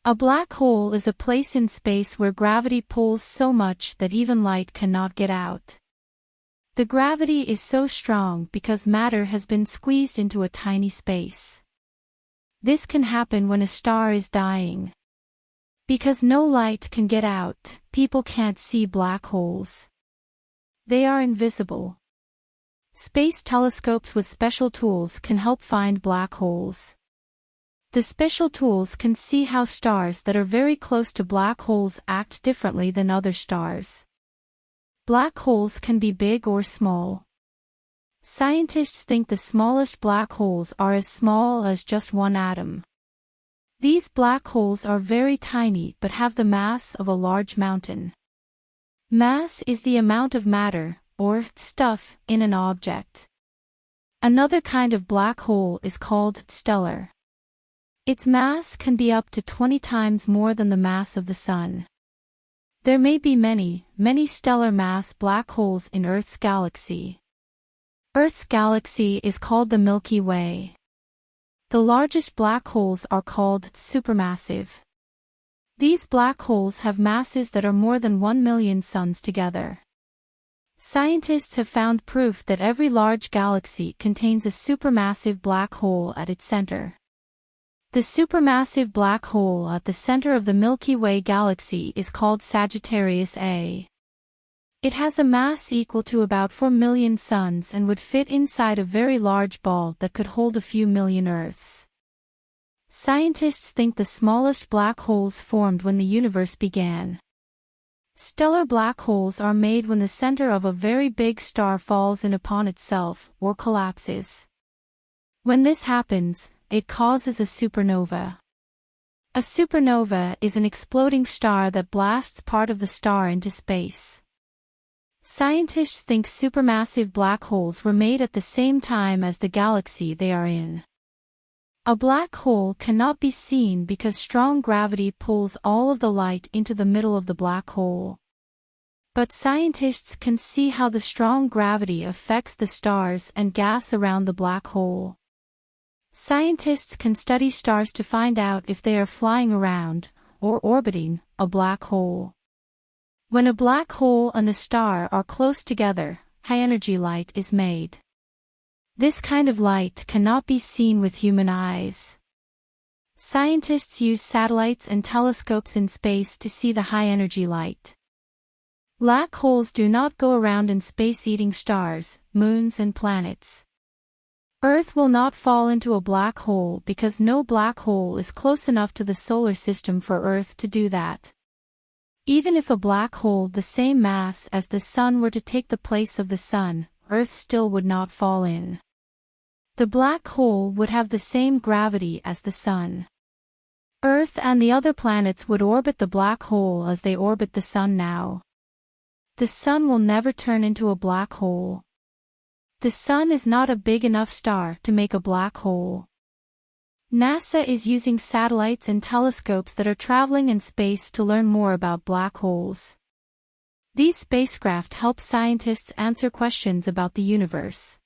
A black hole is a place in space where gravity pulls so much that even light cannot get out. The gravity is so strong because matter has been squeezed into a tiny space. This can happen when a star is dying. Because no light can get out, people can't see black holes. They are invisible. Space telescopes with special tools can help find black holes. The special tools can see how stars that are very close to black holes act differently than other stars. Black holes can be big or small. Scientists think the smallest black holes are as small as just one atom. These black holes are very tiny but have the mass of a large mountain. Mass is the amount of matter, or stuff, in an object. Another kind of black hole is called stellar. Its mass can be up to 20 times more than the mass of the Sun. There may be many, many stellar mass black holes in Earth's galaxy. Earth's galaxy is called the Milky Way. The largest black holes are called supermassive. These black holes have masses that are more than 1 million suns together. Scientists have found proof that every large galaxy contains a supermassive black hole at its center. The supermassive black hole at the center of the Milky Way galaxy is called Sagittarius A. It has a mass equal to about 4 million suns and would fit inside a very large ball that could hold a few million Earths. Scientists think the smallest black holes formed when the universe began. Stellar black holes are made when the center of a very big star falls in upon itself or collapses. When this happens, it causes a supernova. A supernova is an exploding star that blasts part of the star into space. Scientists think supermassive black holes were made at the same time as the galaxy they are in. A black hole cannot be seen because strong gravity pulls all of the light into the middle of the black hole. But scientists can see how the strong gravity affects the stars and gas around the black hole. Scientists can study stars to find out if they are flying around, or orbiting, a black hole. When a black hole and a star are close together, high-energy light is made. This kind of light cannot be seen with human eyes. Scientists use satellites and telescopes in space to see the high-energy light. Black holes do not go around in space eating stars, moons and planets. Earth will not fall into a black hole because no black hole is close enough to the solar system for Earth to do that. Even if a black hole the same mass as the Sun were to take the place of the Sun, Earth still would not fall in. The black hole would have the same gravity as the Sun. Earth and the other planets would orbit the black hole as they orbit the Sun now. The Sun will never turn into a black hole. The Sun is not a big enough star to make a black hole. NASA is using satellites and telescopes that are traveling in space to learn more about black holes. These spacecraft help scientists answer questions about the universe.